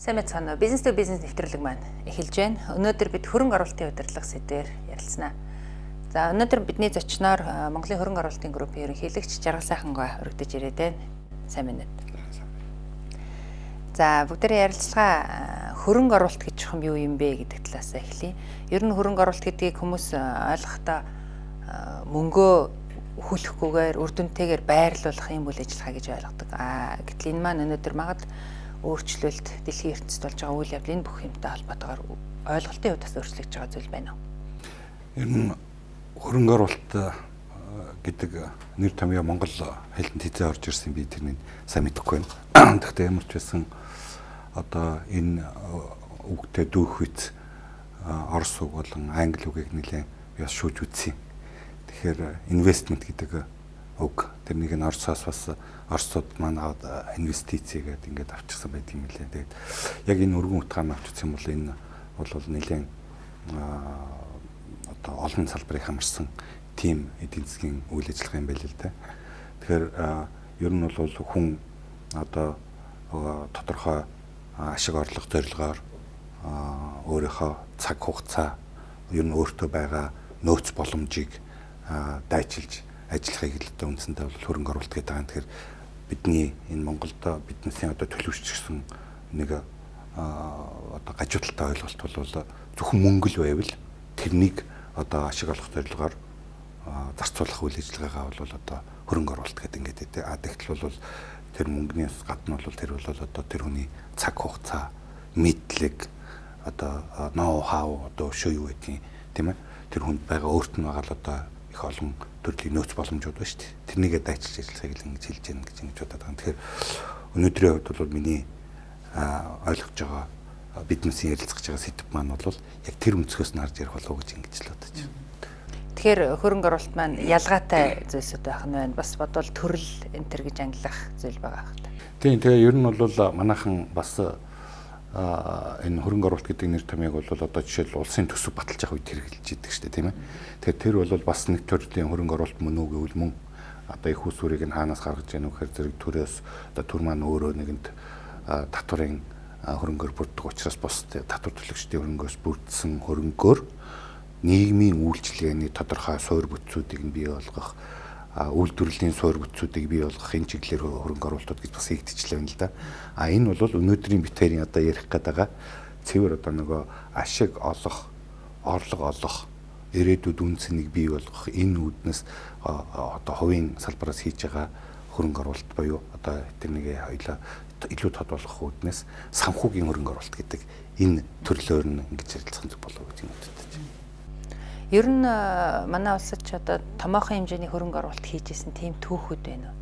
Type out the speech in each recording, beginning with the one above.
Сайн мэцхан бизнес to бизнес нэвтрүүлэг маань эхэлж байна. Өнөөдөр бид хөрөнгө оруулалтын удирдлага сэдвээр ярилцсанаа. За өнөөдөр бидний зочноор Монголын хөрөнгө оруулалтын группийн ерөнхийлөгч Жаргал Сайхангаа өргөдөж ирээд байна. Сайн байна уу? За бүгдээрээ ярилцлага хөрөнгө оруулалт гэж юм юу юм бэ гэдэг талаас эхлэе. Ер нь хөрөнгө оруулалт гэдгийг хүмүүс ойлгохдоо мөнгөө хүлэхгүйгээр үр дүнтэйгээр байрлуулах юм үйл ажиллагаа гэж ойлгодог. Гэтэл энэ маань өнөөдөр магад өөрчлөлт дэлхийн ертөнцид болж байгаа үйл явдал энэ бүх юмтай холбоотойгоор ойлголтын хувьд бас өөрчлөгдөж байгаа зүйл байна уу? Ер нь хөрөнгө оруулалт гэдэг нэр томьёо Монгол хэлэнд хязээ орж ирсэн би тэрнийг сайн мэдэхгүй байна. Гэхдээ ямар ч байсан одоо энэ үгтэй дүүх үз орос үг болон англи үгийг нэлээд яс шүүж үзье. Тэгэхээр инвестмент гэдэг үг тэрнийг нь орсоос бас орсууд маань инвестиц гэдэг ингээд авчихсан байдаг юм лээ. Тэгээд яг энэ өргөн утгааны авчихсан бол энэ бол нэлээд одоо олон салбарыг хамарсан тим эдийн засгийн үйл ажиллагаа юм байл л да. Тэгэхээр ер нь бол хүн одоо тодорхой ашиг орлого зорилгоор өөрийнхөө цаг хугацаа ер нь өөртөө байгаа нөөц боломжийг дайчилж ажиллахыг л одоо үндсэндээ бол хөрөнгө оруулалт гэдэг байгаа. Тэгэхээр бидний энэ Монголд биднээсээ одоо төлөвшсөн нэг одоо гажуудалтай ойлголт бол зөвхөн мөнгө л байвал тэрнийг одоо ашиг олох зорилгоор зарцуулах үйл ажиллагаагаа бол одоо хөрөнгө оруулалт гэдэг ингээд тэгтэл бол тэр мөнгнээс гадна бол тэр бол одоо тэр хүний цаг хугацаа, мэдлэг, одоо ноу хау одоо шөө юу гэдгийг тийм ээ тэр хүнд байгаа өөрт нь байгаа л одоо их олон төрлийн нөөц боломжууд байна шүү дээ. Тэрнийгээ дайчилж ажиллахыг л ингэж хэлж яах гэж ингэж бодоод байгаа. Тэгэхээр өнөөдрийн хувьд бол миний ойлгож байгаа биднээсээ ярилцах байгаа сэдв маань бол яг тэр өнцгөөс нь харж ярих болов уу гэж ингэж л бодож байна. Тэгэхээр хөрөнгө оруулалт маань ялгаатай зүйлсүүд байх нь байна. Бас бодвол төрөл энтер гэж ангилах зүйл байгаа хэрэг. Тийм тэгээ ер нь бол манайхан бас энэ хөрөнгө оруулалт гэдэг нэр томьёог бол одоо жишээл улсын төсөв баталж авах үед хэрэгжилж идэг шүү дээ тийм ээ. Тэгэхээр тэр бол бас нэг төрлийн хөрөнгө оруулалт мөн үү гэвэл мөн одоо их усүрийг нь хаанаас гаргаж яах вэ гэхээр зэрэг төрөөс одоо төр маань өөрөө нэгэнд татварын хөрөнгөөр бүрддэг учраас бус татвар төлөгчдийн хөрөнгөөс бүрдсэн хөрөнгөөр нийгмийн үйлчилгээний тодорхой суур бүтцүүдийг нь бий болгох үйлдвэрлэлийн суур бүтцүүдийг бий болгох энэ чиглэлээр хөрөнгө оруулалтууд гэж бас хийгдчихлээ байна л да. Энэ бол өнөөдрийн битэрийн одоо ярих гээд байгаа цэвэр одоо нөгөө ашиг олох, орлого олох, ирээдүйд үнцнийг бий болгох энэ үүднээс одоо хувийн салбараас хийж байгаа хөрөнгө оруулалт буюу одоо тэрнийг хоёлаа илүү тод болгох үүднээс санхүүгийн хөрөнгө оруулалт гэдэг энэ төрлөөр нь ингэж ярилцах нь болов уу гэж боддог. Ер нь манай улсад ч одоо томоохон хэмжээний хөрөнгө оруулалт хийж исэн тийм түүхүүд байна уу?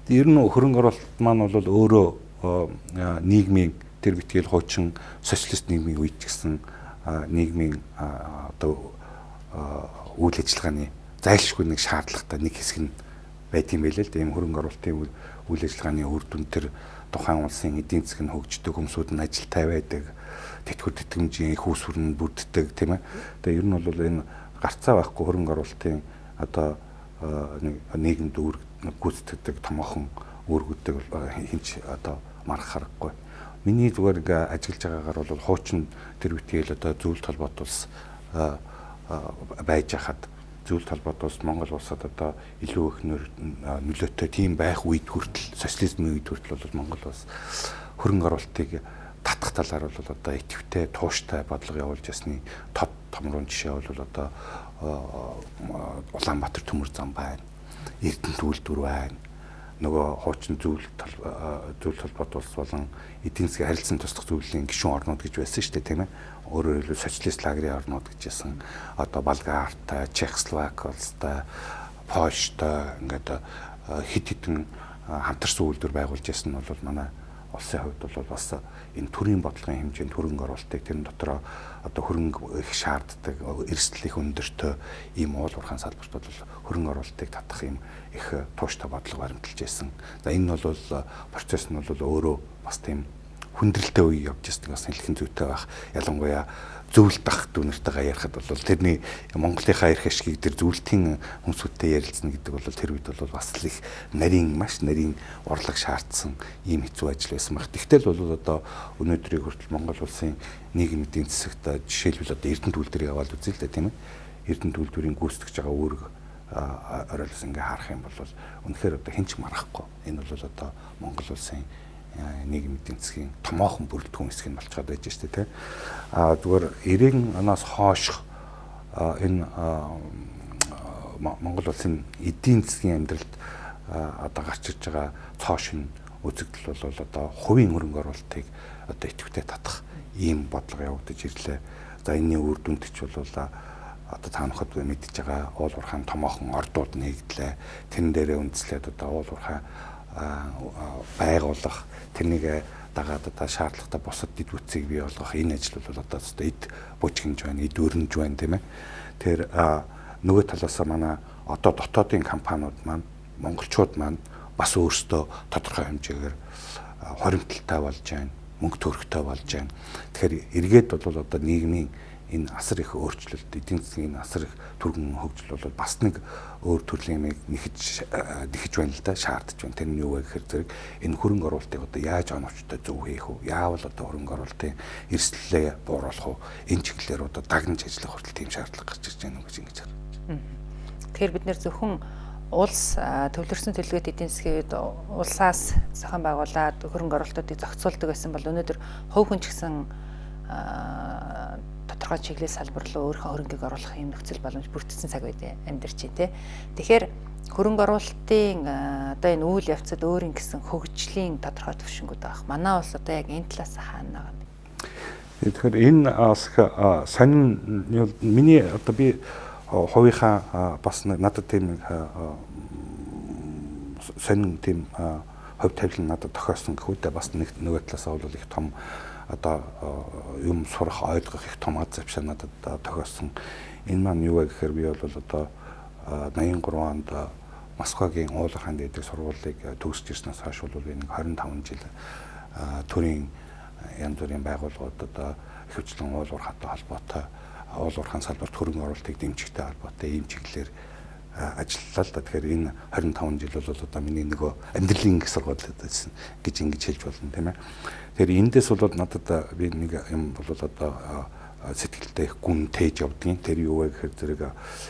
Ер нь хөрөнгө оруулалт маань бол өөрөө нийгмийн тэр битгэл хуучин социалист нийгмийн үед ч гэсэн нийгмийн одоо үйл ажиллагааны зайлшгүй нэг шаардлагатай нэг хэсэг нь байт юм байлээ л да. Ийм хөрөнгө оруулалтын үйл ажиллагааны үр дүн тэр тухайн улсын эдийн засгийн хөгждөг хүмүүсд нь ажилтай байдаг. Тэтгэвэр тэтгэмжийн их усүр нь бүрддэг тийм ээ. Тэгээ ер нь бол энэ гарцаа байхгүй хөрөнгө оруулалтын одоо нийгэмд гүйцэтгэдэг томоохон үүргүүддэг хинч одоо марах харахгүй. Миний зүгээр ингээ ажиглаж байгаагаар бол хуучин тэр битгэл одоо зөвлөлт холбоот улс байж хахад зөвлөлт холбоот улс Монгол улсад одоо илүү их нөлөөтэй тийм байх үед хүртэл социализмын үед хүртэл бол Монгол улс хөрөнгө оруулалтыг татах талаар бол одоо идэвхтэй тууштай бодлого явуулж ясны тод томрон жишээ бол одоо Улаанбаатар төмөр зам байна. Эрдэнэт үйлдвэр байна. Нөгөө хуучин зөвлөлт холбоот улс болон эдийн засгийн харилцан туслах зөвлөлийн гишүүн орнууд гэж байсан шүү дээ тийм ээ. Өөрөөр хэлбэл социалист лагерын орнууд гэж байсан. Одоо Болгартай, Чехословак улстай, Польштой ингээд хэд хэдэн хамтарсан үйлдвэр байгуулж ясан нь бол манай улсын хувьд бол бас энэ төрийн бодлогын хэмжээнд хөрөнгө оруулалтыг тэрэн дотроо одоо хөрөнгө их шаарддаг, эрсдэл их өндөртэй ийм уул уурхайн салбарт бол хөрөнгө оруулалтыг татах юм их тууштай бодлого баримталж байсан. За энэ бол процесс нь бол өөрөө бас тийм хүндрэлтэй үе явж байгаа бас хэлхэн зүйтэй байх. Ялангуяа зөвлөлт ах дүүнэртэйгээ ярихад бол тэрний Монголынхаа эрх ашгийг тэр зөвлөлтийн хүмүүстэй ярилцсан гэдэг бол тэр үед бол бас л их маш нарийн урлаг шаардсан ийм хэцүү ажил байсан баг. Тэгтэл бол одоо өнөөдрийг хүртэл Монгол улсын нийгмийн эдийн засагт жишээлбэл одоо Эрдэнэ төлөвлөрийг аваад үзье л да тийм ээ. Эрдэнэ төлөвлөрийн гүйцэтгэж байгаа үүрэг оролцсон ингээ харах юм бол үнэхээр одоо хэн ч марахгүй. Энэ бол одоо Монгол улсын нийгмийн эдийн засгийн томоохон бүрэлдэхүүн хэсэг нь болчиход байж штэ тий. Зүгээр 90 оноос хойш энэ Монгол улсын эдийн засгийн амьдралд одоо гарч ирж байгаа цоошин үзэгдэл бол одоо хувийн хөрөнгө оруулалтыг одоо идэвхтэй татах ийм бодлого явагдаж ирлээ. За энэний үр дүндч бол одоо та нөхөд мэдж байгаа уул уурхайн томоохон ордууд нэгдлээ. Тэрэн дээрээ үндэслээд одоо уул уурхай байгуулах тэрнийг дагаад одоо шаардлагатай бусад дэд бүтцийг бий болгох энэ ажил бол одоо эд бүжгинж байна, эд өрнөж байна тийм ээ. Тэр нөгөө талаас манай одоо дотоодын компаниуд маань монголчууд маань бас өөрсдөө тодорхой хэмжээгээр хоримтлалтай болж байна, мөнгө төрхтэй болж байна. Тэгэхээр эргээд бол одоо нийгмийн энэ асар их өөрчлөлт, эдийн засгийн асар их түргэн хөгжил бол бас нэг өөр төрлийн юмыг нэхэж байна л да, шаардж байна. Тэр нь юу вэ гэхээр зэрэг энэ хөрөнгө оруулалтыг одоо яаж оновчтой зөв хийх вэ? Яавал одоо хөрөнгө оруулалтын эрсдлээ бууруулах вэ? Энэ чиглэлээр одоо дагнаж ажиллах хүртэл тийм шаардлага гарч ирж байна гэж ингэж байна. Тэгэхээр бид нэр зөвхөн улс төвлөрсөн төлөвлөгөөт эдийн засгийн үед улсаас зохион байгуулад хөрөнгө оруулалтуудыг зохицуулдаг байсан бол өнөөдөр хувь хүн ч гэсэн тодорхой чиглэл салбар руу өөрийнхөө хөрөнгийг оруулах юм нөхцөл боломж бүрдсэн цаг үед амьдарч байна. Тэгэхээр хөрөнгө оруулалтын одоо энэ үйл явцад өөрийн гэсэн хөгжлийн тодорхой төвшингүүд байх. Манай улс одоо яг энэ талаас хаана байгаа юм? Тэгэхээр энэ сонин миний одоо би хувийнхаа бас надад тийм сонин тийм хувь тавилан надад тохиолсон гэхүүдээ бас нөгөө талаасаа бол их том одоо юм сурах ойлгох их том аз завшаа надад тохиолсон. Энэ маань юу вэ гэхээр би бол одоо 83 онд Москвагийн уулархан дэдэг сургуулийг төгсөж ирснээс хойш бол би нэг 25 жил төрийн янз бүрийн байгууллагууд одоо ихэвчлэн уулуурхайтай холбоотой уулуурхан салбарт хөрөнгө оруулалтыг дэмжихтэй холбоотой ийм чиглэлээр ажиллалаа л да. Тэгэхээр энэ 25 жил бол одоо миний нөгөө амьдралын их сургуулиуд байсан гэж ингэж хэлж болно тийм ээ. Тэгэхээр эндээс бол надад би нэг юм бол одоо сэтгэлдээ их гүн тээж явдгийн. Тэр юу вэ гэхээр зэрэг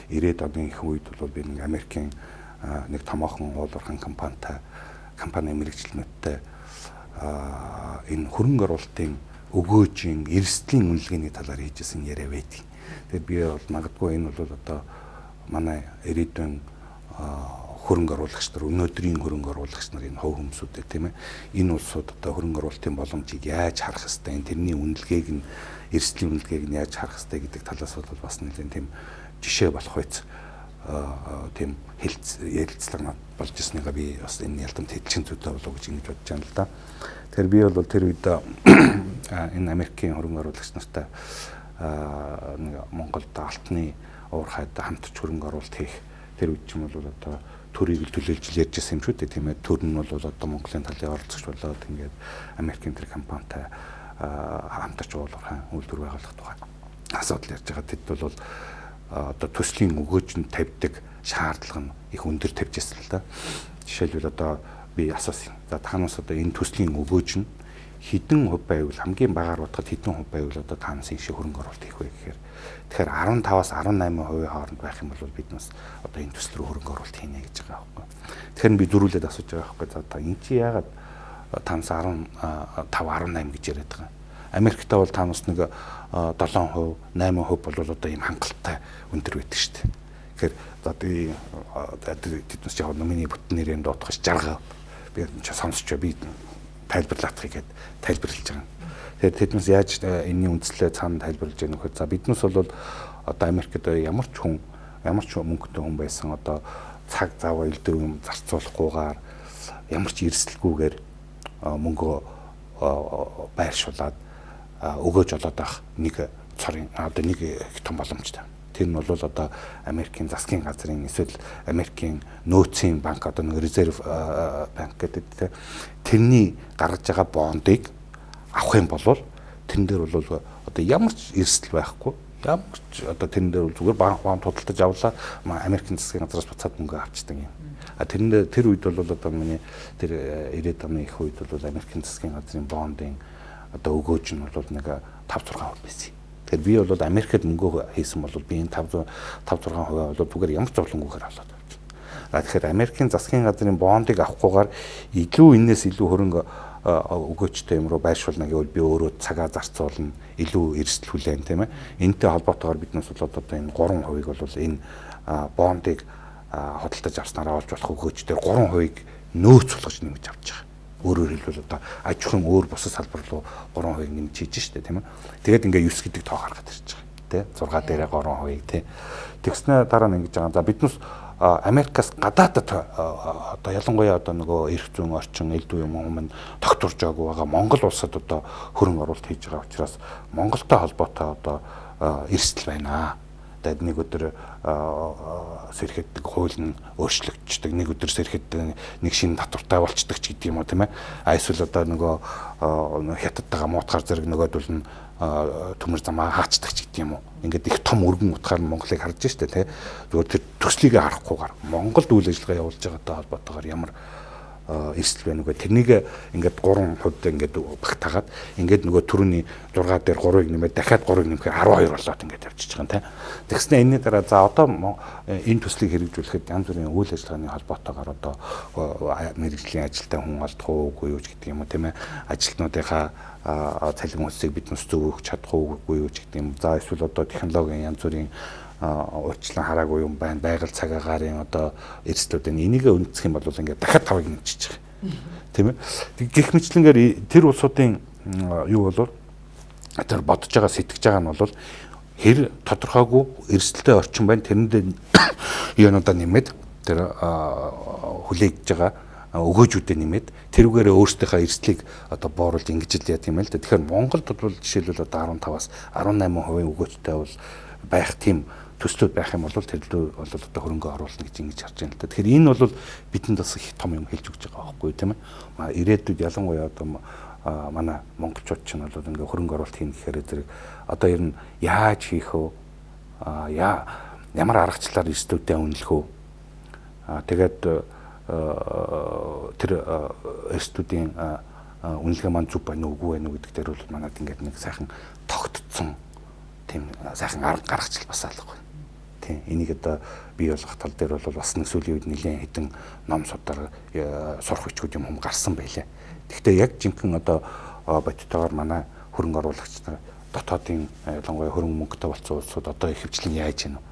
90-ад оны их үед бол би нэг Америкийн нэг томоохон уулуурхан компани мэрэгчлэнүүдтэй энэ хөрөнгө оруулалтын өгөөжийн эрсдлийн үнэлгээний талаар хийжсэн яриа байдаг. Тэгэхээр би бол магадгүй энэ бол одоо манай ирээдүйн хөрөнгө оруулагч нар, өнөөдрийн хөрөнгө оруулагч нар энэ хувь хүмүүсүүдээ тийм ээ энэ улсууд одоо хөрөнгө оруулалтын боломжийг яаж харах хэвтэй, тэрний үнэлгээг нь эрсдлийн үнэлгээг нь яаж харах хэвтэй гэдэг талаас бол бас нэлээд тийм жишээ болох байц тийм ярилцлага болж ирснийг би бас энэ ялтамт хэлчин зүйтэй болов гэж ингэж бодож байна л да. Тэгэхээр би бол тэр үед энэ Америкийн хөрөнгө оруулагч нартай нэг Монголд алтны уурхайд хамтарч хөрөнгө оруулалт хийх тэр үед ч юм бол одоо төрийг л төлөөлж ярьж байсан юм шүү дээ тийм ээ. Төр нь бол одоо Монголын талын оролцогч болоод ингээд Америкийн тэр компанитай хамтарч уулуурхай үйлдвэр байгуулах тухай асуудал ярьж байгаа. Тэд бол одоо төслийн өгөөжөнд тавьдаг шаардлага нь их өндөр тавьж ирсэн л да. Жишээлбэл одоо би асуусан. За танаас одоо энэ төслийн өгөөж нь хэдэн хувь байвал хамгийн багаар бодоход хэдэн хувь байвал одоо танаас энэ шиг хөрөнгө оруулалт хийх вэ гэхээр тэгэхээр 15-аас 18% хооронд байх юм бол бид нас одоо энэ төсөл рүү хөрөнгө оруулалт хийнэ гэж байгаа байхгүй. Тэгэхээр би дөрүүлээд асууж байгаа байхгүй. За та энэ чи яагаад танаас 15-18 гэж яриад байгаа. Америкт бол танаас нэг 7%, 8% бол одоо ийм хангалттай өндөр байдаг шүү дээ. Тэгэхээр одоо тэднээс яг номины бүтэн нэрээр дуудах 60%. Би сонсч би тайлбарлаахыг гээд тайлбарлаж байгаа. Тэгэхээр тэднээс яаж энэний үндслээ цаана тайлбарлаж байгаа нөхөд за биднээс бол одоо Америкт ямар ч мөнгөтэй хүн байсан одоо цаг зав илдвэр юм зарцуулахгүйгээр ямар ч эрсдэлгүйгээр мөнгө байршуулад өгөөж олоод авах нэг цорын одоо нэг их том боломжтой. Тэр нь бол одоо Америкийн засгийн газрын эсвэл Америкийн нөөцийн банк одоо нэг резерв банк гэдэг тэрний гаргаж байгаа бондыг авах юм бол тэрэн дээр бол одоо ямар ч эрсдэл байхгүй. Ямар ч одоо тэрэн дээр зүгээр банк худалдаж авлаа Америкийн засгийн газраас буцаад мөнгө авчдаг юм. Тэр үед бол одоо миний тэр 90-ад оны их үед бол Америкийн засгийн газрын бондын одоо өгөөж нь бол нэг 5-6% байсан. Тэгэхээр би бол Америкт мөнгө хийсэн бол би энэ 5-6% бол зүгээр ямар ч зовлонгүйгээр аваад авч. Тэгэхээр Америкийн засгийн газрын бондыг авахгүйгээр илүү энэс илүү хөрөнгө өгөөчтэй юм руу байршуулна гэвэл би өөрөө цагаа зарцуулна, илүү эрсдэл хүлээн тийм ээ. Энэтэй холбоотойгоор биднээс бол одоо энэ 3%-ийг бол энэ бондыг худалдаж авснараа олж болох өгөөчдөр 3%-ийг нөөц болгож нэмж авч байгаа. Өөрөөр хэлбэл одоо аж ахуйн өөр бусад салбар руу 3% нэмж хийж штэ тийм ээ. Тэгээд ингээ 9 гэдэг тоо гаргаад ирж байгаа. Тэ 6 дээрээ 3% тий. Тэгснэ дараа нь ингэж байгаа. За биднээс Америкаас гадаадд одоо ялангуяа одоо нөгөө эрх зүйн орчин элдв юм юм тогтворж байгаагүй байгаа Монгол улсад одоо хөрөнгө оруулалт хийж байгаа учраас Монголтой холбоотой одоо эрсдэл байна. Тэгээд нэг өдөр сэрхэддэг хууль нь өөрчлөгддөг, нэг өдөр сэрхэддэг нэг шинэ татвартай болцдог ч гэдэг юм уу тийм ээ. Эсвэл одоо нөгөө хятадтайгаа муутгаар зэрэг нөгөөдөл нь төмөр замаа хаачдаг ч гэдэг юм уу. Ингээд их том өргөн утгаар Монголыг харж штэ тий. Зүгээр тэр төслийг харахгүйгээр Монголд үйл ажиллагаа явуулж байгаатай холбоотойгоор ямар эрсдэл байна үгүй. Тэрнийг ингээд 3% ингээд багтаагаад ингээд нөгөө түрүүний 6 дээр 3-ыг нэмээд дахиад 3-ыг нэмэхээр 12 болоод ингээд явчихж байгаа юм тий. Тэгснэ энэний дараа за одоо энэ төслийг хэрэгжүүлэхэд янз бүрийн үйл ажиллагааны холбоотойгоор одоо мэргэжлийн ажилтай хүн олдох уугүй юу гэдэг юм уу тийм ээ. Ажилтнуудынхаа цалин хөлсийг биднээс зөв өгч чадах уугүй юу гэдэг юм. За эсвэл одоо технологийн янз бүрийн уучлан хараагүй юм байна. Байгаль цагаагаарын одоо эрсдлүүд энийг үндэсэх юм бол ингээд дахиад 5-ыг нэмчихэж байгаа. Тийм ээ. Гэх мэтлэнгээр тэр улсуудын юу болов тэр бодож байгаа сэтгэж байгаа нь бол хэр тодорхойгүй эрсдэлтэй орчин байна. Тэрэндээ юунуудаа нэмээд тэр хүлээгдэж байгаа өгөөжүүдэд нэмээд тэрүүгээрээ өөрсдийнхөө эрсдлийг одоо бууруулж ингэж л яа тийм ээ л да. Тэгэхээр Монголд бол жишээлбэл одоо 15-аас 18% өгөөжтэй бол байх тийм төслүүд байх юм бол тэрлүү бол одоо хөрөнгө оруулна гэж ингэж харж байна л да. Тэгэхээр энэ бол бидэнд бас их том юм хэлж өгч байгаа байхгүй тийм ээ. Ирээдүйд ялангуяа одоо манай монголчууд ч нь бол ингээ хөрөнгө оруулалт хийн гэхээр зэрэг одоо ер нь яаж хийх вэ? Ямар аргачлалаар эрсдлүүдээ үнэлэх вэ? Тэгээд тэр эрсдлүүдийн үнэлгээ маань зөв байна уу үгүй байна уу гэдэг дээр бол манад ингээд нэг сайхан тогтцсон тийм сайхан арга гаргачихл бас алга байна. Тийм энийг одоо бий болгох тал дээр бол бас нэг сүүлийн үед нэлээд хэдэн ном судар сурах бичгүүд юм гарсан байлээ. Гэхдээ яг жинхэнэ одоо бодитойгоор манай хөрөнгө оруулагч нар дотоодын ялангуяа хөрөнгө мөнгөтэй болсон улсууд одоо их хвчлэн яаж гэнэ.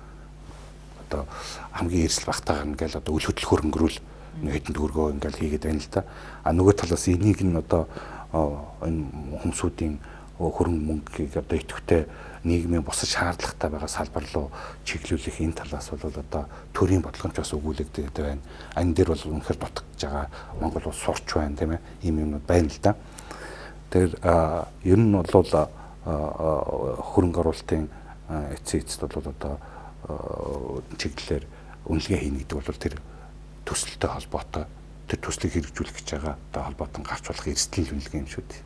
Одоо хамгийн эрсдэл багтаагаар ингээл одоо үл хөдлөх хөрөнгөрүүл хэдэн төгрөгөө ингээл хийгээд байна л да. Нөгөө талаас энийг нь одоо энэ хүмүүсийн хөрөнгө мөнгийг одоо идэвхтэй нийгмийн бусад шаардлагатай байгаа салбар руу чиглүүлэх энэ талаас бол одоо төрийн бодлогомч бас өгүүлэгдээд байна. Энэ дээр бол үнэхээр дутагдж байгаа Монгол улс сурч байна тийм ээ. Ийм юмнууд байна л да. Тэр ер нь бол хөрөнгө оруулалтын эцэст бол одоо чиглэлээр үнэлгээ хийнэ гэдэг бол тэр төсөлтэй холбоотой тэр төслийг хэрэгжүүлэх гэж байгаа одоо холбоотон гарч болох эрсдлийн үнэлгээ юм шүү дээ.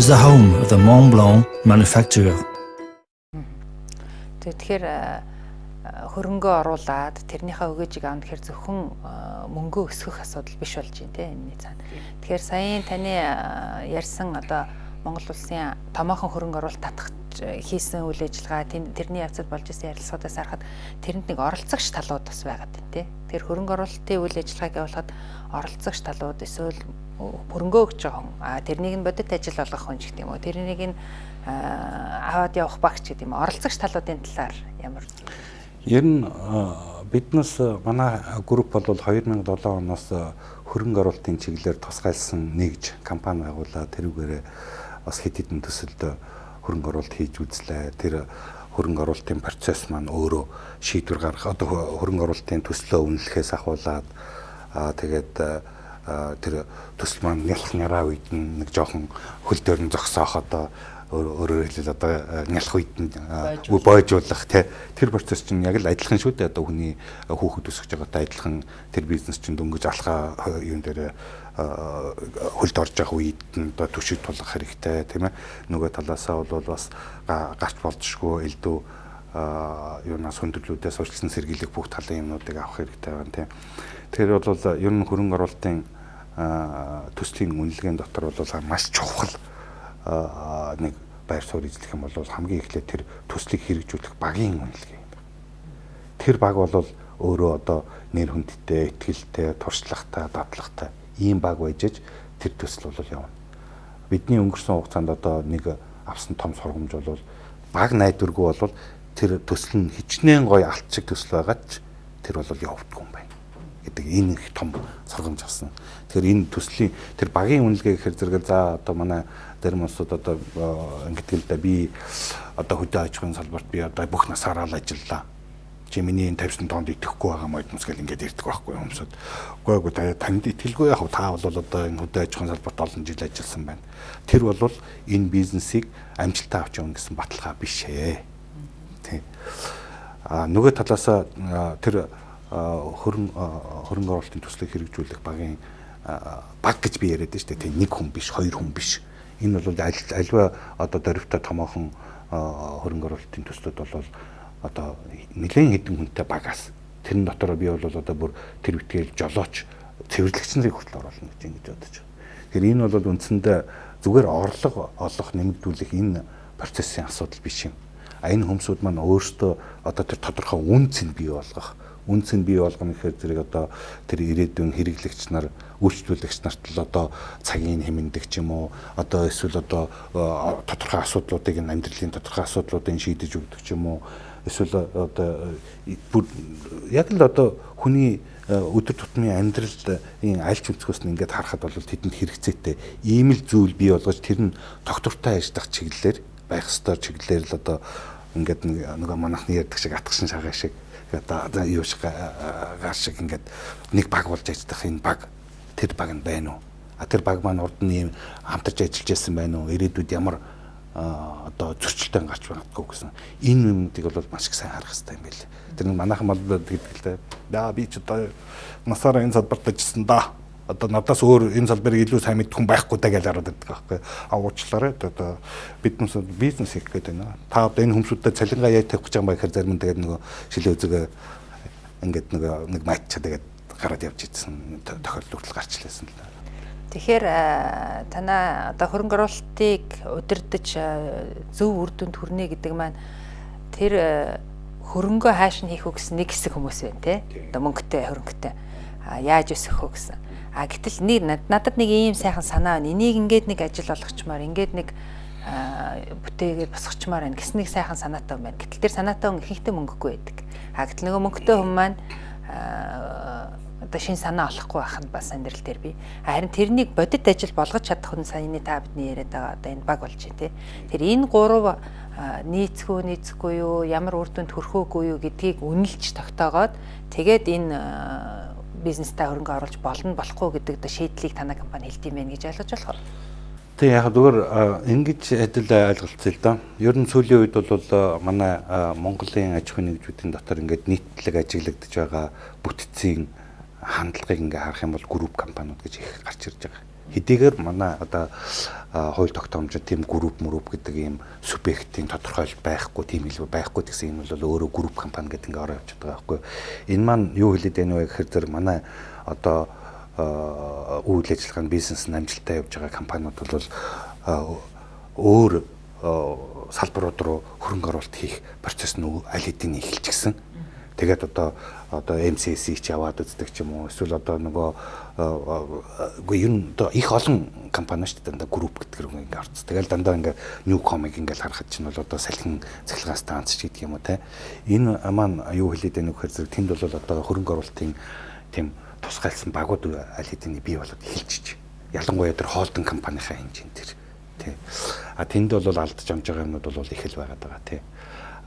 Is the home of the Mont Blanc manufacturer. Тэгэхээр хөрөнгө оруулаад тэрнийхээ өгөөжийг авах гэхээр зөвхөн мөнгө өсгөх асуудал биш болж байна те энэний цаана. Тэгэхээр саяын таны ярьсан одоо Монгол улсын томоохон хөрөнгө оруулалт татах хийсэн үйл ажиллагаа тэрний явцад болж исэн ярилцлагаас харахад тэрэнд нэг оролцогч талууд бас байгаад байна те. Тэр хөрөнгө оруулалтын үйл ажиллагааг явуулахад оролцогч талууд эсвэл хөрөнгөө өгч байгаа хүн тэрнийг нь бодит ажил болгох хүн ч гэдэг юм уу тэрнийг нь аваад явах багч гэдэг юм оролцогч талуудын талаар ямар ер нь биднес манай групп бол 2007 оноос хөрөнгө оруулалтын чиглэлээр тусгайлсан нэгж компани байгуулаад тэрүүгээрээ бас хэд хэдэн төсөлд хөрөнгө оруулалт хийж үзлээ. Тэр хөрөнгө оруулалтын процесс маань өөрөө шийдвэр гаргах одоо хөрөнгө оруулалтын төслөө үнэлэхээс ахуулаад тэгээд тэр төсөл маань нялх няраа үед нэг жоохон хөл дээр нь зогсоох одоо өөрөөр хэлбэл одоо нялх үед нь бойжуулах тэр процесс чинь яг л адилхан шүү дээ. Одоо хүний хүүхэд өсөж байгаатай адилхан тэр бизнес чинь дөнгөж алхаа юун дээр хөлд орж явах үед нь одоо төшиг тулах хэрэгтэй тийм ээ. Нөгөө талаасаа бол бас гарч болзошгүй элдв юунаас хөндөрлүүдээс урьдчилан сэргийлэх бүх талын юмнуудыг авах хэрэгтэй байна тийм. Тэгэхээр бол ер нь хөрөнгө оруулалтын төслийн үнэлгээний дотор бол маш чухал нэг байр суурь эзлэх юм бол хамгийн эхлээд тэр төслийг хэрэгжүүлэх багийн үнэлгээ юм. Тэр баг бол өөрөө одоо нэр хүндтэй, ихтгэлтэй, туршлагатай, дадлагтай ийм баг байжж тэр төсөл бол явна. Бидний өнгөрсөн хугацаанд одоо нэг авсан том сургамж бол баг найдваргүй бол тэр төсөл нь хичнээн гоё алт шиг төсөл байгаа ч тэр бол явагдгүй юм байна гэдэг энэ их том сургамж авсан. Тэгэхээр энэ төслийн тэр багийн үнэлгээ гэхэр зэрэг за одоо манай зарим улсууд одоо ингэдэг л да би одоо хөдөө аж ахуйн салбарт би одоо бүх насаараа л ажиллаа. Чи миний энэ 50 тоннд итгэхгүй байгаа моднос гэл ингээд ярьдаг байхгүй юмсууд. Үгүй танд итгэлгүй яг та бол одоо энэ хөдөө аж ахуйн салбарт олон жил ажилласан байна. Тэр бол энэ бизнесийг амжилттай авч явна гэсэн баталгаа биш ээ. Тийм. Нөгөө талаасаа тэр хөрөнгө оруулалтын төслийг хэрэгжүүлэх багийн баг гэж би яриад штэ тийм нэг хүн биш, хоёр хүн биш. Энэ бол альва одоо дөрвтэй томоохон хөрөнгө оруулалтын төслүүд бол одоо нэлээд хэдэн хүнтэй багаас тэрэн дотор би бол одоо бүр тэр үтгэл жолооч цэвэрлэгч нарыг хүртэл оруулна гэж ингэж бодож байна. Тэгэхээр энэ бол үндсэндээ зүгээр орлого олох нэмэгдүүлэх энэ процессын асуудал биш юм. Энэ хүмүүсүүд маань өөрсдөө одоо тэр тодорхой үн цэн бий болгох гэхээр зэрэг одоо тэр ирээдүйн хэрэглэгч нар, үйлчлүүлэгч нарт л одоо цагийн хэмнэдэг ч юм уу, одоо эсвэл одоо тодорхой асуудлуудыг амьдралын тодорхой асуудлуудыг шийдэж өгдөг ч юм уу, эсвэл одоо яг л одоо хүний өдөр тутмын амьдралд аль ч өнцгөөс нь ингээд харахад бол тэдэнд хэрэгцээтэй ийм л зүйл бий болгож тэр нь тогтвортой ажиллах чиглэлээр байх ёстой чиглэлээр л одоо ингээд нөгөө манайхны ярьдаг шиг атгшин шагаа шиг одоо юу шиг гаш шиг ингээд нэг баг болж ажиллах энэ баг тэр баг нь байна уу? Тэр баг маань урд нь ийм хамтарч ажиллаж байсан байна уу? Ирээдүйд ямар одоо зөрчилтэй гарч магадгүй гэсэн. Энэ юмнуудыг бол маш их сайн харах хэрэгтэй юм байл. Тэр нэг манайхан бол гэдэг л да би ч одоо насаараа энэ салбарт ажилласан да. Одоо надаас өөр энэ салбарыг илүү сайн мэдэх хүн байхгүй даа гэж хараад байдаг байхгүй. Уучлаарай одоо биднээс бизнес хийх гэдэг байна. Та одоо энэ хүмүүсүүдэд цалингаа яаж тавих гэж байгаа юм бэ гэхээр зарим нь тэгээд нөгөө шилээ үзэгээ ингээд нэг матчаа тэгээд гараад явж идсэн тохиолдол хүртэл гарч лээсэн л. Тэгэхээр танаа одоо хөрөнгө оруулалтыг удирдах зөв үр дүнд хүрнэ гэдэг маань тэр хөрөнгөө хааш нь хийх үү гэсэн нэг хэсэг хүмүүс байна те. Одоо мөнгөтэй хөрөнгөтэй яаж өсөх үү гэсэн. Гэтэл надад нэг ийм сайхан санаа байна. Энийг ингээд нэг ажил болгочмаар, ингээд нэг бүтээгээд босгочмаар байна гэсэн нэг сайхан санаатай байна. Гэтэл тэр санаатай хүн ихэнхдээ мөнгөгүй байдаг. Гэтэл нөгөө мөнгөтэй хүн маань одоо шинэ санаа олохгүй байх нь бас амьдрал дээр би. Харин тэрнийг бодит ажил болгож чадах хүн саяны та бидний яриад байгаа одоо энэ баг болж байна те. Тэр энэ гурав нийцгүй юу, ямар үр дүнд хүрэхөөгүй юу гэдгийг үнэлж тогтоогоод тэгээд энэ бизнестэй хөрөнгө оруулж болно болохгүй гэдэг дэ шийдлийг танай компани хэлдэм байх гэж ойлгож болох уу? Тэг яг зүгээр ингэж адил ойлголцъё л да. Ер нь сүүлийн үед бол манай Монголын аж ахуйн нэгжүүдийн дотор ингээд нийтлэг ажиглагдж байгаа бүтцийн хандлагыг ингээ харах юм бол групп компаниуд гэж их гарч ирж байгаа. Хэдийгээр манай одоо хууль тогтоомжид тийм групп гэдэг ийм субъектийн тодорхойлол байхгүй, тийм хэлбэр байхгүй гэсэн юм бол өөрөө групп компани гэдэг ингээ ороо явж байгаа байхгүй. Энэ маань юу хэлээд байна вэ гэхээр зэрэг манай одоо үйл ажиллагааны бизнес амжилттай явж байгаа компаниуд бол өөр салбарууд руу хөрөнгө оруулалт хийх процесс нь аль хэдийн эхэлчихсэн. Тэгээд одоо MCC ч яваад үздэг ч юм уу, эсвэл одоо нөгөө ер нь их олон компани шүү дээ, дандаа групп гэдэг юм ингээ орц. Тэгэл дандаа ингээ Newcom-ыг ингээл харахад чинь бол одоо салхин цахилгаан станц ч гэдэг юм уу те. Энэ маань юу хэлээд байна вэ гэхээр зэрэг тэнд бол одоо хөрөнгө оруулалтын тийм тусгайлсан багууд аль хэдийн бий болоод эхэлчихэж. Ялангуяа тэр холдинг компанийнхаа хэмжээнд тэр тий. Тэнд бол алдаж амж байгаа юмнууд бол их л байгаад байгаа тий.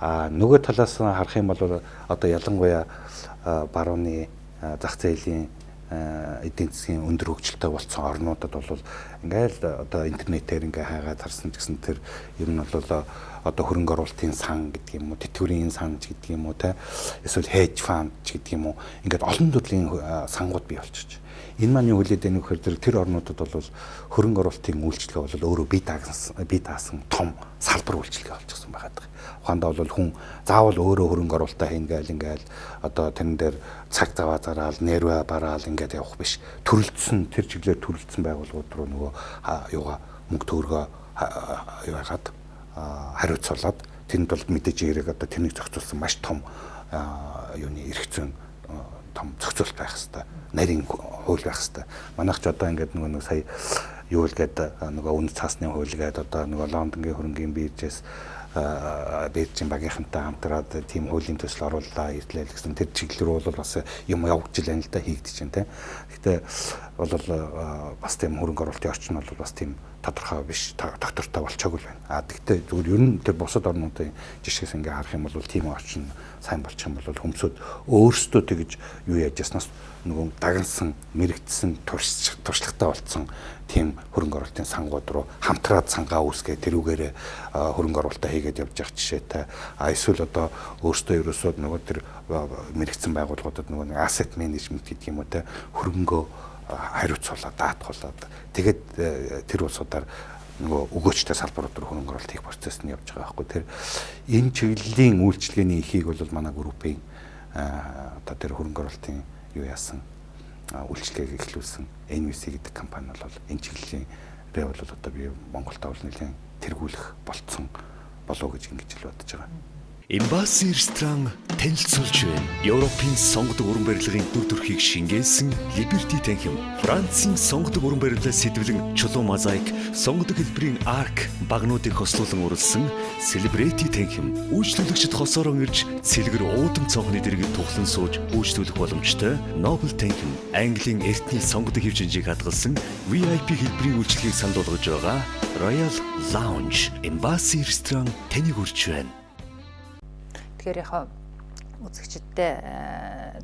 Нөгөө талаас харах юм бол одоо ялангуяа барууны зах зээлийн эдийн засгийн өндөр хөгжилтэй болсон орнуудад бол ингээл одоо интернетээр ингээ хаагаад харсан ч гэсэн тэр ер нь бол одоо хөрөнгө оруулалтын сан гэдэг юм уу, тэтгэврийн сан ч гэдэг юм уу те, эсвэл hedge fund ч гэдэг юм уу, ингээд олон төрлийн сангууд бий болчихж. Энэ маань юу хэлээд байна вэ гэхээр тэр орнуудад бол хөрөнгө оруулалтын үйлчлэгээ бол өөрөө бие даасан том салбар үйлчлэгээ болчихсон байгаа даа. Ухаандаа бол хүн заавал өөрөө хөрөнгө оруулалтаа хийнгээл ингээл одоо тэрэн дээр цаг заваа зараал, нэрвэ бараал ингээд явах биш. Төрөлдсөн тэр чиглэлээр төрөлдсөн байгууллагууд руу нөгөө юугаа мөнгө төгрөгөө яагаад хариуцуулаад тэнд бол мэдээж яриг одоо тэрнийг зохицуулсан маш том юуны эрх зүйн том зохицуулт байх хэвээр, нарийн хууль байх хэвээр. Манайх ч одоо ингээд нөгөө сая юу л гэдэг нөгөө үнэ цаасны хууль гэдэг одоо нөгөө Лондонгийн хөрөнгийн биржээс биржийн багийнхантай хамтраад тийм хуулийн төсөл оруулаа ирлээ гэсэн тэр чиглэл рүү бол бас юм явагдаж байна л да, хийгдэж байна те. Гэхдээ бол бас тийм хөрөнгө оруулалтын орчин бол бас тийм тодорхой биш, доктортой болчоогүй л байна. Гэхдээ зүгээр ер нь тэр бусад орнуудын жишгээс ингээ харах юм бол тийм орчин сайн болчих юм бол хүмүүсд өөрсдөө тэгж юу яаж яснаас нөгөө дагансан, мэрэгдсэн, туршлагатай болцсон тийм хөрөнгө оруулалтын сангууд руу хамтраад сангаа үүсгээд тэрүүгээр хөрөнгө оруулалтаа хийгээд явж явах жишээтэй. Эсвэл одоо өөрсдөө ерөөсөө нөгөө тэр мэрэгдсэн байгууллагуудад нөгөө asset management гэдэг юм уу те, хөрөнгөө хариуцуулаад даатгуулаад тэгээд тэр улсуудаар нөгөө өгөөчтэй салбарууд руу хөрөнгө оруулалт хийх процесс нь явж байгаа байхгүй. Тэр энэ чиглэлийн үйлчилгээний эхийг бол манай группийн одоо тэр хөрөнгө оруулалтын юу яасан үйлчлэгийг эхлүүлсэн NVC гэдэг компани бол энэ чиглэлээрээ бол одоо би Монголд бол нэлээд тэргүүлэх болцсон болов гэж ингэж л бодож байгаа. Embassy ресторан танилцуулж байна. Европын сонгодог уран барилгын дүр төрхийг шингээсэн Liberty танхим, Францын сонгодог уран барилгаа сэтвэлэн чулуун мозаик, сонгодог хэлбэрийн арк багнуудыг хослуулан уралсан Celebrity танхим, үйлчлүүлэгчид хосоорон ирж цэлгэр уудам цонхны дэргэд тухлан сууж үйлчлүүлэх боломжтой Noble танхим, Английн эртний сонгодог хэвжинжийг хадгалсан VIP хэлбэрийн үйлчлэгийг санал болгож байгаа Royal Lounge, Embassy ресторан таныг хүрч байна. Тэгэхээр яг үзэгчдтэй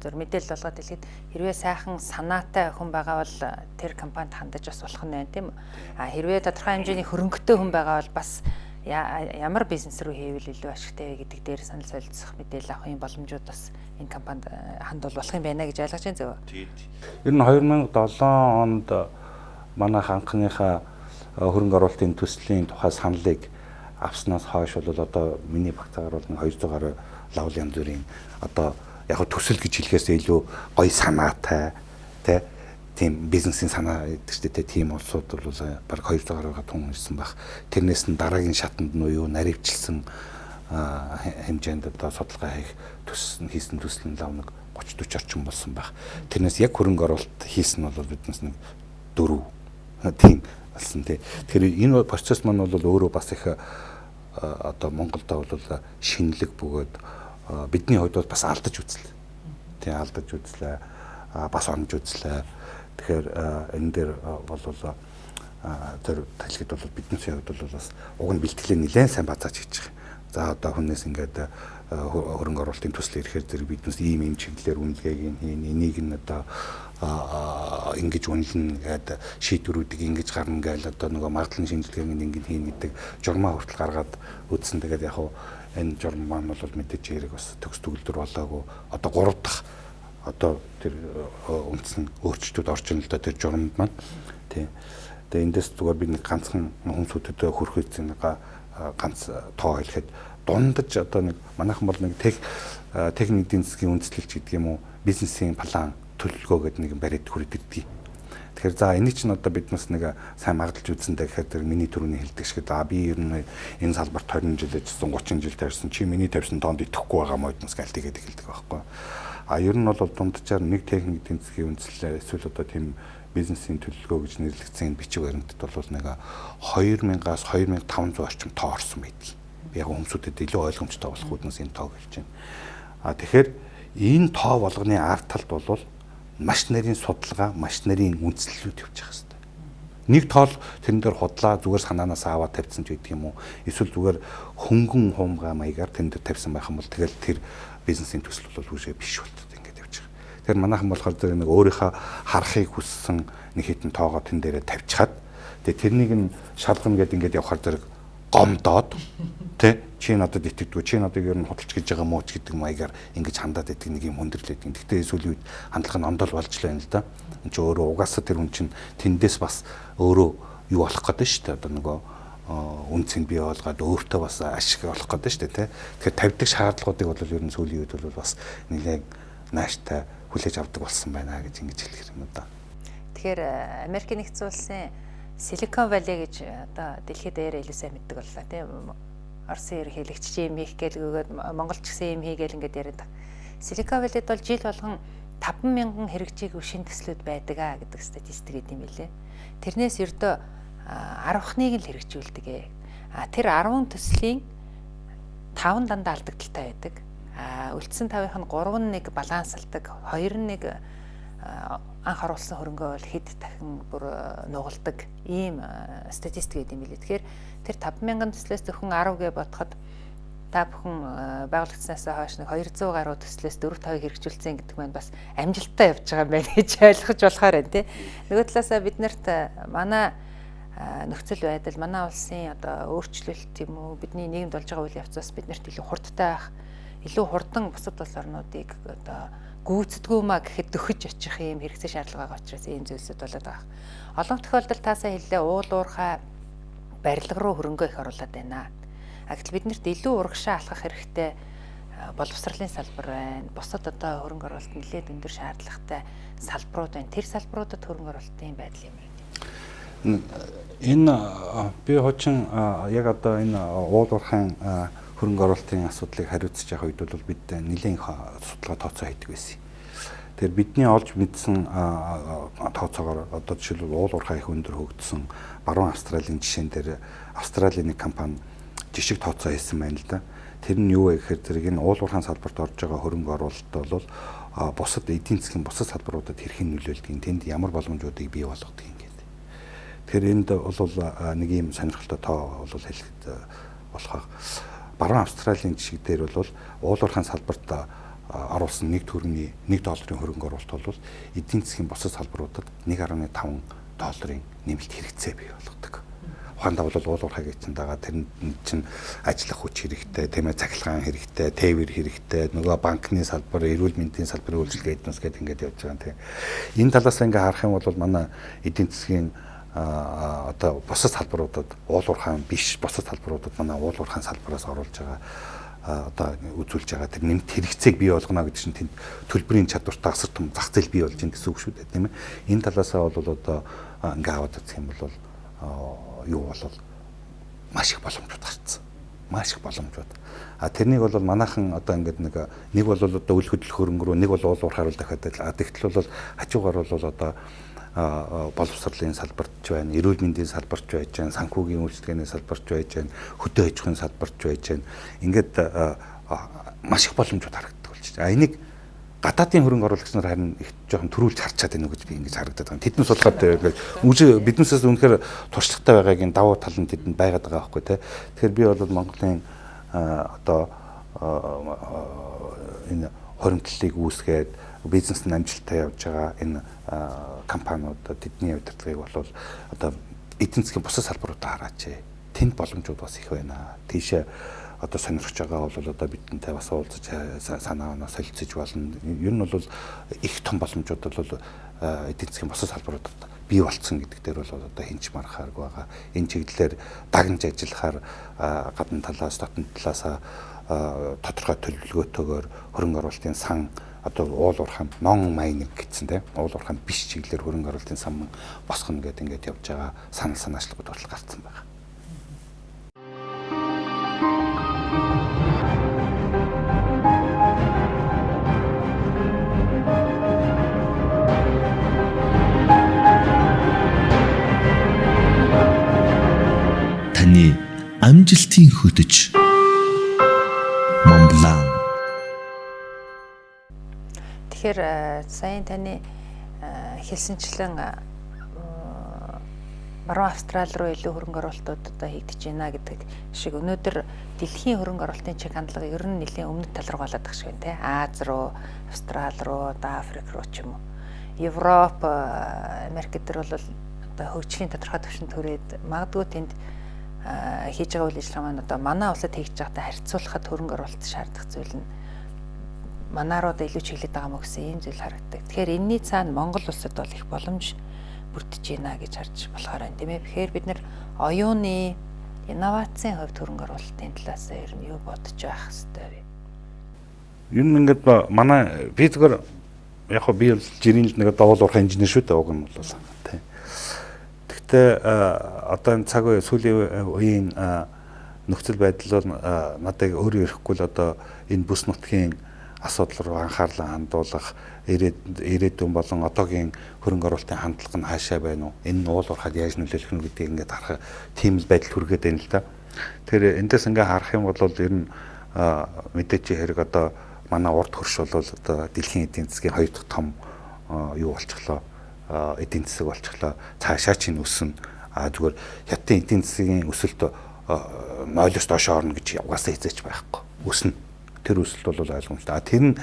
зөв мэдээлэл болгоод хэлэхэд хэрвээ сайхан санаатай хүн байгаа бол тэр компанид хандаж бас болох нь байна тийм үү. Хэрвээ тодорхой хэмжээний хөрөнгөтэй хүн байгаа бол бас ямар бизнес рүү хийвэл илүү ашигтай вэ гэдэг дээр санал солилцох мэдээлэл авах юм боломжууд бас энэ компанид хандвал болох юм байна гэж ойлгож байна зөв. Ер нь 2007 онд манай анхныхаа хөрөнгө оруулалтын төслийн тухай саналыг авснаас хойш бол одоо миний багтаагаар бол 200 гаруй лавл янз бүрийн одоо яг төсөл гэж хэлэхээс илүү гоё санаатай тийм бизнесийн санаа гэдэг чтэй тийм улсууд бол баг 200 гаруй хүн ирсэн баг. Тэрнээс нь дараагийн шатанд нь юу наривчлсан хэмжээнд одоо судалгаа хийх хийсэн төсөл нь лав нэг 30-40 орчим болсон баг. Тэрнээс яг хөрөнгө оруулалт хийсэн нь бол биднес нэг 4 тийм болсон тий. Тэгэхээр энэ процесс маань бол өөрөө бас их одоо Монголда бол шинэлэг бөгөөд бидний хувьд бол бас алдаж үзлээ. Тий алдаж үзлээ. Бас онж үзлээ. Тэгэхээр энэ дээр бол тэр талхид бол бидний хувьд бол бас уг нь бэлтгэлээ нэлээд сайн базааж хийж байгаа. За одоо хүнээс ингээд хөрөнгө оруулалтын төсөл ирэхээр зэрэг биднес ийм чиглэлээр үнэлгээг хийн, энийг нь одоо ингэж үнэлнэ гэдэг шийдвэрүүдийг ингэж гарна гээл одоо нөгөө магадлалын шинжилгээг ингэж хийн гэдэг журмаа хүртэл гаргаад үзсэн. Тэгээд яг энэ журм маань бол мэдээж хэрэг бас төгс төгөлдөр болоогүй одоо 3 дахь одоо тэр үндсэн өөрчлөлтүүд орж ийн л да тэр журмд маань тий. Тэгээд эндээс зүгээр би нэг ганцхан хүмүүсүүдэд хүрх эзэн ганц тоо хэлэхэд дундаж одоо нэг манайхан бол нэг техник эдийн засгийн үндэслэлч гэдэг юм уу бизнесийн план төлөвлөгөө гэдэг нэг бариад хүргэдэг. Тэгэхээр за энийг чинь одоо биднес нэг сайн магадлж үзсэндээ гэхээр тэр миний төрөний хэлдэг шиг би ер нь энэ салбарт 20 жил ажилласан 30 жил тавьсан чи миний тавьсан тоонд итгэхгүй байгаа моднос гээл тэгээд хэлдэг байхгүй. Ер нь бол дунджаар нэг техник эдийн засгийн үндэслэл эсвэл одоо тийм бизнесийн төлөвлөгөө гэж нэрлэгдсэн бичиг баримтад бол нэг 2000-аас 2500 орчим тоо орсон байдаг. Яг хүмүүсүүдэд илүү ойлгомжтой болох үүднээс энэ тоог хэлж байна. Тэгэхээр энэ тоо болгоны ард талд бол маш нарийн судалгаа, маш нарийн үндэслэлүүд явж байгаа хэрэгтэй. Нэг тоол тэрэн дээр худлаа зүгээр санаанаас аваад тавьсан ч гэдэг юм уу. Эсвэл зүгээр хөнгөн хуумгаа маягаар тэрэн дээр тавьсан байх юм бол тэгэл тэр бизнесийн төсөл бол үгүй биш болтод ингээд явж байгаа. Тэгэхээр манайхан болохоор тэр нэг өөрийнхөө харахыг хүссэн нэг хитэн тоогоо тэн дээрээ тавьчихад тэгээ тэрнийг нь шалгана гэдэг ингээд явахаар зэрэг гомдоод тий чи надад итгэдэггүй чи надад ер нь худалч гэж байгаа мууч гэдэг маягаар ингэж хандаад байдаг нэг юм хүндрэлээд. Гэхдээ сүүлийн үед хандлага нь ондол болж л байна л да. Энд чи өөрөө угаасаа тэр хүн чинь тэндээс бас өөрөө юу болох гэдэг шүү дээ. Одоо нөгөө үнцэн бий болгоод өөртөө бас ашиг олох гэдэг шүү дээ тий. Тэгэхээр тавьдаг шаардлагуудыг бол ер нь сүүлийн үед бол бас нэлээд нааштай хүлээж авдаг болсон байна гэж ингэж хэлэх юм да. Тэгэхээр Америкийн нэгдсэн улсын Silicon Valley гэж одоо дэлхийд даяар илүү сайн мэддэг боллоо тийм. Оросын ерөнхийлөгч юм хийх гэлгөөд Монголч гэсэн юм хийгээл ингээд яриад. Silicon Valley-д бол жил болгон 50000 хэрэгжийг шин төслүүд байдаг гэдэг статистик гэдэг юм билээ. Тэрнээс ердөө 10%-ыг л хэрэгжүүлдэг. Тэр 10 төслийн 5 дандаа алдагдaltaй байдаг. Үлдсэн 5-ын 3 нь нэг балансалдаг, 2 нь нэг анх оруулсан хөрөнгөө бол хэд дахин бүр нугалдаг ийм статистик гэдэг юм билээ. Тэгэхээр тэр 50000 төслөөс зөвхөн 10 гэж бодоход та бүхэн байгууллагчнаас хойш нэг 200 гаруй төслөөс 4-5-ыг хэрэгжүүлсэн гэдэг маань бас амжилттай явж байгаа юм байна гэж ойлгож болохоор байна тий. Нөгөө талаасаа бид нарт манай нөхцөл байдал, манай улсын одоо өөрчлөлт юм уу, бидний нийгэмд болж байгаа үйл явцаас бид нарт илүү хурдтай байх, илүү хурдан бусад улс орнуудыг одоо гүйцэдгүй маа гэхэд дөхөж очих юм хэрэгцээ шаардлага байгаа учраас ийм зүйлсүүд болоод байгаа. Олон тохиолдолд таасаа хэллээ уул уурхай барилга руу хөрөнгөө их оруулаад байна. Гэтэл биднэрт илүү урагшаа алхах хэрэгтэй боловсролын салбар байна. Бусад одоо хөрөнгө оруулалт нэлээд өндөр шаардлагатай салбарууд байна. Тэр салбаруудад хөрөнгө оруулалтын байдал юм байна. Энэ би хочин яг одоо энэ уул уурхайн хөрөнгө оруулалтын асуудлыг хариуцж байгаа үед бол бид нэлээд судалгаа тооцоо хийдэг байсан. Тэгэхээр бидний олж мэдсэн тооцоогоор одоо жишээлбэл уул уурхай их өндөр хөгжсөн баруун Австралийн жишээн дээр Австралийн нэг компани жишг тооцоо хийсэн байна л да. Тэр нь юу вэ гэхээр зэрэг энэ уул уурхайн салбарт орж байгаа хөрөнгө оруулалт бол бусад эдийн засгийн бусад салбаруудад хэрхэн нөлөөлдөг, тэнд ямар боломжуудыг бий болгодог юм гэдэг. Тэгэхээр энд бол нэг юм сонирхолтой тоо бол хэлэхэд болох. Баруун Австралийн жишг дээр бол уул уурхайн салбарт оруулсан нэг төгрөгийн $1 хөрөнгө оруулалт бол эдийн засгийн бусад салбаруудад $1.5 нэмэлт хэрэгцээ бий болгодог. Ухаандаа бол уул уурхай гэж чинь дагаа тэр чинь ажиллах хүч хэрэгтэй, тийм ээ цахилгаан хэрэгтэй, тээвэр хэрэгтэй, нөгөө банкны салбар, эрүүл мэндийн салбарын үйлчилгээ эднэс гэдэг ингээд явж байгаа тийм. Энэ талаас ингээ харах юм бол манай эдийн засгийн одоо бусад салбаруудад уул уурхай биш бусад салбаруудад манай уул уурхай салбараас оруулж байгаа одоо үзүүлж байгаа тэр нэмэлт хэрэгцээг бий болгоно гэдэг чинь тэнд төлбөрийн чадвартай асар том зах зээл бий болж байна гэсэн үг шүү дээ тийм ээ. Энэ талаасаа бол одоо ингээ аваад үзэх юм бол юу болол маш их боломжууд гарцсан. Маш их боломжууд. Тэрнийг бол манайхан одоо ингээд нэг бол одоо үл хөдлөх хөрөнгө рүү, нэг бол уул уурхай руу дахиад тэгтэл бол хажуугаар бол одоо боловсролын салбарт ч байна, эрүүл мэндийн салбарт ч байж байна, санхүүгийн үйлчилгээний салбарт ч байж байна, хөдөө аж ахуйн салбарт ч байж байна. Ингээд маш их боломжууд харагддаг болж байна. Энийг гадаадын хөрөнгө оруулагч нар харин их жоохон төрүүлж харчаад байна уу гэж би ингэж харагдаад байна. Тэднээс болохоор биднээсээс үнэхээр туршлагатай байгаагийн давуу тал нь тэдэнд байгаад байгаа байхгүй тий. Тэгэхээр би бол Монголын одоо энэ хоримтлалыг үүсгээд бизнес нь амжилттай явж байгаа энэ компаниуд тэдний удирдлагыг бол одоо эдийн засгийн бусад салбаруудаа хараач. Тэнд боломжууд бас их байна. Тийшээ одоо сонирхож байгаа бол одоо бидэнтэй бас уулзаж санаа оноо солилцож болно. Ер нь бол их том боломжууд бол эдийн засгийн бусад салбаруудад бий болцсон гэдэг дээр бол одоо хинч мархааргүй байгаа. Энэ чиглэлээр дагнж ажиллахаар гадна талаас дотн талаас тодорхой төлөвлөгөөтэйгээр хөрөнгө оруулалтын сан одоо уул уурхай non mining гэсэн тийм уул уурхай биш чиглэлээр хөрөнгө оруулалтын сан босгоно гэдэг ингээд явж байгаа санал санаачлагууд бол гарцсан байна. Таны амжилтын хөтөч Монблан. Тэгэхээр сайн таны хэлсэнчлэн баруун Австрали руу илүү хөрөнгө оруулалтууд одоо хийгдэж байна гэдэг шиг өнөөдөр дэлхийн хөрөнгө оруулалтын чиг хандлага ер нь нэлийн өмнөд тал руу болоод байгаа шиг байна те. Аз руу, Австрали руу, одоо Африк руу ч юм уу. Европ, Америк дээр бол одоо хөгжлийн тодорхой түвшинд хүрээд магадгүй тэнд хийж байгаа үйл ажиллагаа маань одоо манай улсад хийж байгаатай харьцуулахад хөрөнгө оруулалт шаардах зүйл нь манаарууд илүү чиглээд байгаа мó гэсэн ийм зүйл харагддаг. Тэгэхээр энэний цаана Монгол улсад бол их боломж бүрдэж байна гэж харж болохоор байна тийм ээ. Тэгэхээр бид нэр оюуны инновацийн хувьд хөрөнгө оруулалтын талаас ер нь юу бодож байх хэрэгтэй вэ? Ер нь ингээд манай би зүгээр яг би бол жирийн л нэг давал уурах инженер шүү дээ уг нь бол тийм. Гэхдээ одоо энэ цаг үе сүүлийн үеийн нөхцөл байдал бол надад өөрөө ирэхгүй л одоо энэ бүс нутгийн асуудал руу анхаарлаа хандуулах ирээдүйн болон одоогийн хөрөнгө оруулалтын хандлага нь хаашаа байна уу? Энэ нь уул уурхад яаж нөлөөлөх нь гэдгийг ингээд харах тийм л байдал хүргээд байна л да. Тэгэхээр эндээс ингээд харах юм бол ер нь мэдээч хэрэг одоо манай урд хөрш бол одоо дэлхийн эдийн засгийн 2 дахь том юу болчихлоо эдийн засаг болчихлоо. Цаашаа ч энэ өснө. Зүгээр хятадын эдийн засгийн өсөлт 0-оос доош орно гэж угаасаа хязгаарч байхгүй. Өснө. Тэр өсөлт бол ойлгомжтой. Тэр нь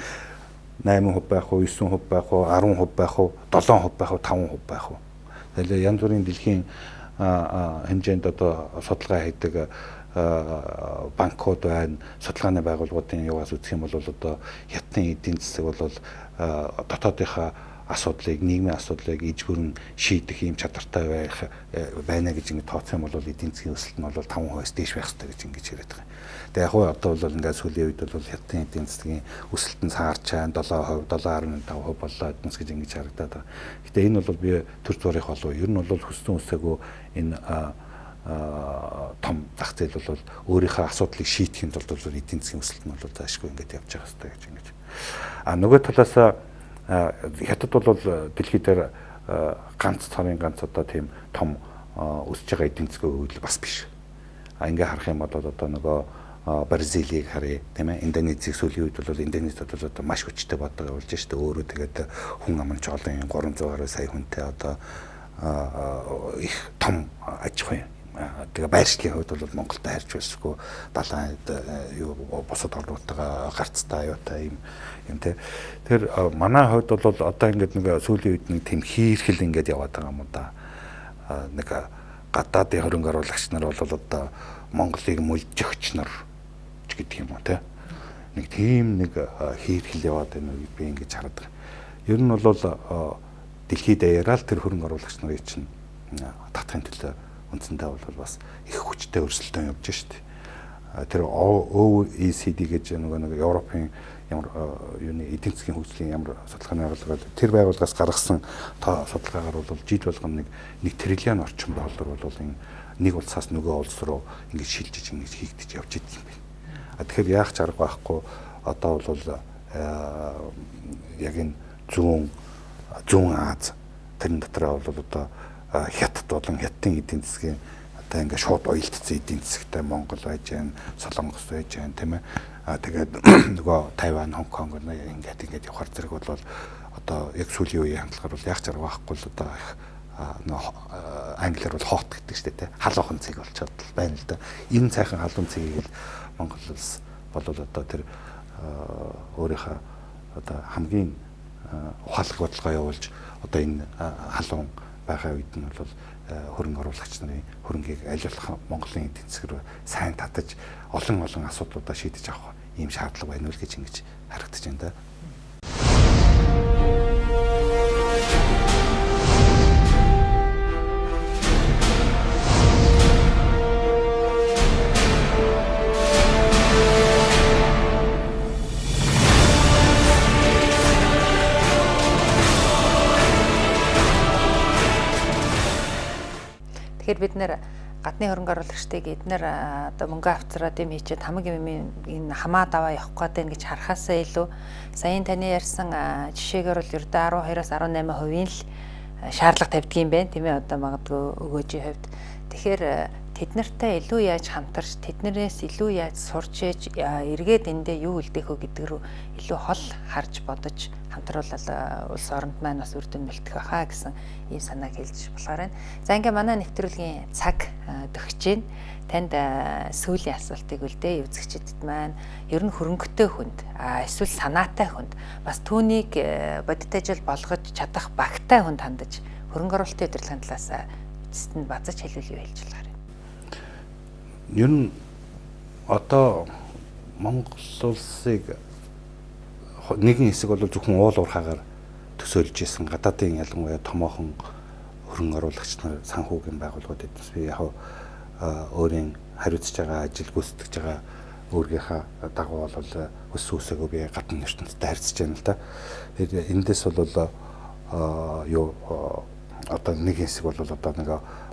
8% байх уу, 9% байх уу, 10% байх уу, 7% байх уу, 5% байх уу. Тэгэхээр янз бүрийн дэлхийн хэмжээнд одоо судалгаа хийдэг банкуд байна, судалгааны байгууллагуудын югаас үзэх юм бол одоо хятадын эдийн засаг бол дотоодынхаа асуудлыг, нийгмийн асуудлыг ижгүрэн шийдэх ийм чадвартай байна гэж ингэ тооцох юм бол эдийн засгийн өсөлт нь бол 5%-аас дээш байх хэрэгтэй гэж ингэж яриад байгаа. Тэгээ яг одоо бол ингээд сүүлийн үед бол хятадын эдийн засгийн өсөлт нь саарч байна 7%, 7.5% боллоо гэднээс гэж ингэж харагдаад байгаа. Гэтэ энэ бол би төр зурих болов. Ер нь бол хүссэн үсээгүй энэ том зах зээл бол өөрийнхөө асуудлыг шийдэхин тулд бол эдийн засгийн өсөлт нь бол заашгүй ингээд явж байгаа хэрэгтэй гэж ингэж. Нөгөө талаас хятад бол дэлхий дээр ганц одоо тийм том өсөж байгаа эдийн засгийн үйл бас биш. Ингээ харах юм бол одоо нөгөө Бразилийг харъя тийм ээ. Индонезийг сүүлийн үед бол Индонезид бол одоо маш хүчтэй бодог явуулж штэ. Өөрөө тэгээд хүн амын жоолын 300 гаруй сая хүнтэй одоо их том аж ахуй тэгээ байршлын хувьд бол Монголтой харьж байсгүй далайн юу босод орнуудтайгаа гарцтай аюутай юм те. Тэр манай хувьд бол одоо ингээд нэг сүүлийн үед нэг тийм хийрхэл ингээд яваад байгаа юм да. Нэг гадаадын хөрөнгө оруулагч нар бол одоо Монголыг мөлжөгч нар гэдэг юм уу те. Нэг тийм нэг хийрхэл яваад байна уу би ингэж хараад байгаа. Ер нь бол дэлхийд даяараа тэр хөрөнгө оруулагч нарын чинь татахын төлөө үндсэндээ бол бас их хүчтэй өрсөлдөөн явж штэ. Тэр OECD гэж нэг Европын ямар юуны эдийн засгийн хөгжлийн ямар судалгааны байгууллага тэр байгууллагаас гаргасан судалгаагаар бол жид болгоно 1 триллион орчим доллар бол энэ нэг улсаас нөгөө улс руу ингэж шилжиж ингэж хийгдэж явж идэг юм байна. Тэгэхээр яах ч арга байхгүй одоо бол яг энэ зүүн Аз тэрэн дотроо бол одоо хятад болон хятадын эдийн засгийн одоо ингээд шууд уялдсан эдийн засагтай Монгол байж байна, Солонгос байж байна тийм ээ. Тэгээд нөгөө Тайван, Хонконг ингээд явахар зэрэг бол одоо яг сүүлийн үеийн хандлагаар бол яах ч арга байхгүй л одоо англиар бол хот гэдэг шүү дээ. Халуухан цэг болчиход байна л да. Энэ цайхан халуун цэгийг л Монгол улс бол одоо тэр өөрийнхөө одоо хамгийн ухаалаг бодлогоо явуулж одоо энэ халуун байгаа үед нь бол хөрөнгө оруулагч нарын хөрөнгийг айлуулах Монголын эдийн засаг руу сайн татаж олон асуудлуудаа шийдэж авах ийм шаардлага байна уу гэж ингэж харагдаж байна да. Тэгэхээр бид нэр гадны хөрөнгө оруулагчдыг эднэр одоо мөнгө авцраад юм хийчихэд хамаг юм энэ хамаа даваа явах гээд байна гэж харахаасаа илүү саяын таны ярьсан жишээгээр бол ердөө 12-аас 18% л шаардлага тавьдаг юм байна тийм ээ одоо магадгүй өгөөжийн хувьд. Тэгэхээр тэд нартай илүү яаж хамтарч, тэднэрээс илүү яаж сурч ээж эргээд эндээ юу үлдээх вэ гэдэг рүү илүү хол харж бодож хамтруулаад улс оронд маань бас үр дүн бэлтгэх байхаа гэсэн ийм санааг хэлж болохоор байна. За ингээ манай нэвтрүүлгийн цаг төгсөж байна. Танд сүүлийн асуултыг үлдээ үзэгчдэд маань ер нь хөрөнгөтэй хүнд эсвэл санаатай хүнд бас түүнийг бодит ажил болгож чадах багтай хүнд хандаж хөрөнгө оруулалтын удирдлагын талаас эцэст нь базаж хэлвэл юу хэлж байгаа юм? Ер нь одоо Монгол улсыг нэгэн хэсэг бол зөвхөн уул уурхаагаар төсөөлж исэн гадаадын ялангуяа томоохон хөрөнгө оруулагч нар санхүүгийн байгууллагууд эднээс би яг өөрийн хариуцж байгаа ажил гүйцэтгэж байгаа өөргийнхаа дагуу бол өс үсээгөө би гадна ертөнцид харьцаж байна л да. Тэгэхээр эндээс бол юу одоо нэг хэсэг бол одоо нэг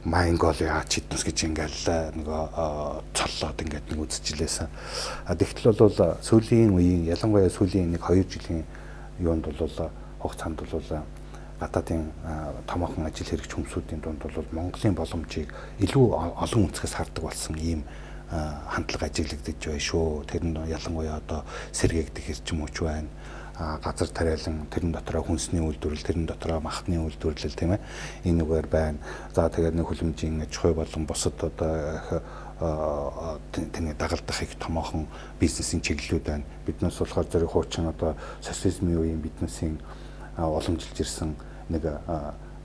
Майнгол яач хитнус гэж ингээл нэг цоллоод ингээд нэг үзчихлээсэн. Тэгтэл бол сүүлийн үеийн ялангуяа сүүлийн нэг 2 жилийн юунд бол хугацаанд бол гадаадын томоохон ажил хэрэгч хүмүүсийн дунд бол Монголын боломжийг илүү олон үнцгээс хардаг болсон ийм хандлага ажиглагдаж байна шүү. Тэр нь ялангуяа одоо сэргээгдэх эрчим хүч байна. Газар тариалан тэрэн дотроо хүнсний үйлдвэрлэл, тэрэн дотроо махны үйлдвэрлэл тийм ээ. Энэ үгээр байна. За тэгээд нэг хөлөмжийн аж ахуй болон бусад одоо тэний дагалдах их томоохон бизнесийн чиглэлүүд байна. Биднээс болохоор зэрэг хуучин одоо социализмын үеийн биднесийн уламжилж ирсэн нэг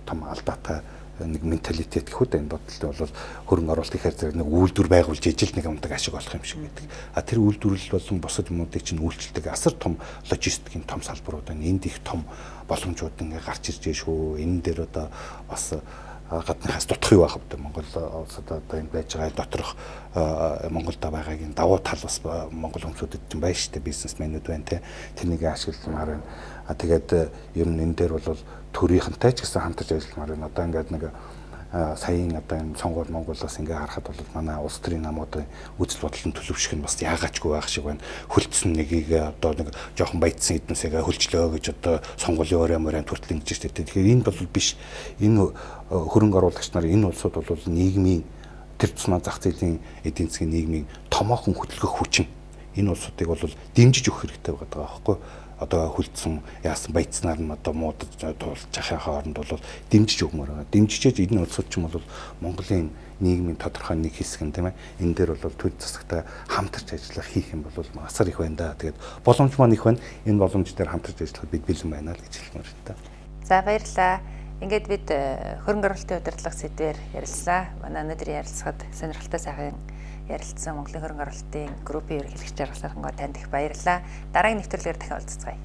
том алдаатай нэг менталитет гэхүүд энэ бодлоо бол хөрөнгө оруулалт ихээр зэрэг нэг үйлдвэр байгуулж ижил нэг юмдаг ашиг олох юм шиг байдаг. Тэр үйлдвэрлэл болон бусад юмнуудыг чинь үйлчлдэг асар том логистикийн том салбарууд байна. Энд их том боломжууд ингээ гарч ирж байгаа шүү. Энэ дээр одоо бас гаднахаас дутх юу байх вэ? Монгол улсад одоо энэ байж байгаа доторх Монголд байгаагийн давуу тал бас Монгол хүмүүсэд чинь байна шүү дээ. Бизнесмэнүүд байна те. Тэрнийг ашигламаар байна. Тэгээд ер нь энэ дээр бол төрийнхэнтэй ч гэсэн хамтарч ажилламаар байна. Одоо ингээд нэг саяын одоо энэ сонгуул Монголоос ингээ харахад бол манай улс төрийн намуудын үзэл бодлын төлөвшөх нь бас яагаачгүй байх шиг байна. Хөлдсөн нэгийг одоо нэг жоохон баяцсан эднэсээ хөлчлөө гэж одоо сонгуулийн өрөөмөрөнд хүртэл ингэж штэ. Тэгэхээр энэ бол биш. Энэ хөрөнгө оруулагч нар энэ улсууд бол нийгмийн тэр тусмаа зах зээлийн эдийн засгийн нийгмийн томоохон хөдөлгөх хүчин. Энэ улсуудыг бол дэмжиж өгөх хэрэгтэй байгаа байхгүй. Одоо хөлдсөн яасан баяцнаар нь одоо муудаж туулж ахын хооронд бол дэмжиж өгмөр байгаа. Дэмжижээж энэ улсууд ч юм бол Монголын нийгмийн тодорхой нэг хэсэг юм тийм ээ. Энэ дээр бол төл засагтай хамтарч ажиллах хийх юм бол асар их байна да. Тэгээд боломж маань их байна. Энэ боломж дээр хамтарч ажиллахад бид бэлэн байна л гэж хэлмээр байна та. За баярлалаа. Ингээд бид хөрөнгө оруулалтын удирдлага сэдвээр ярилцлаа. Манай өнөөдрийн ярилцлагад сонирхолтой сайхан ярилцсан Монголын хөрөнгө оруулалтын группийн ерөнхийлөгч Жаргал Сархангаа танд их баярлалаа. Дараагийн нэвтрүүлгээр дахин уулзцгаая.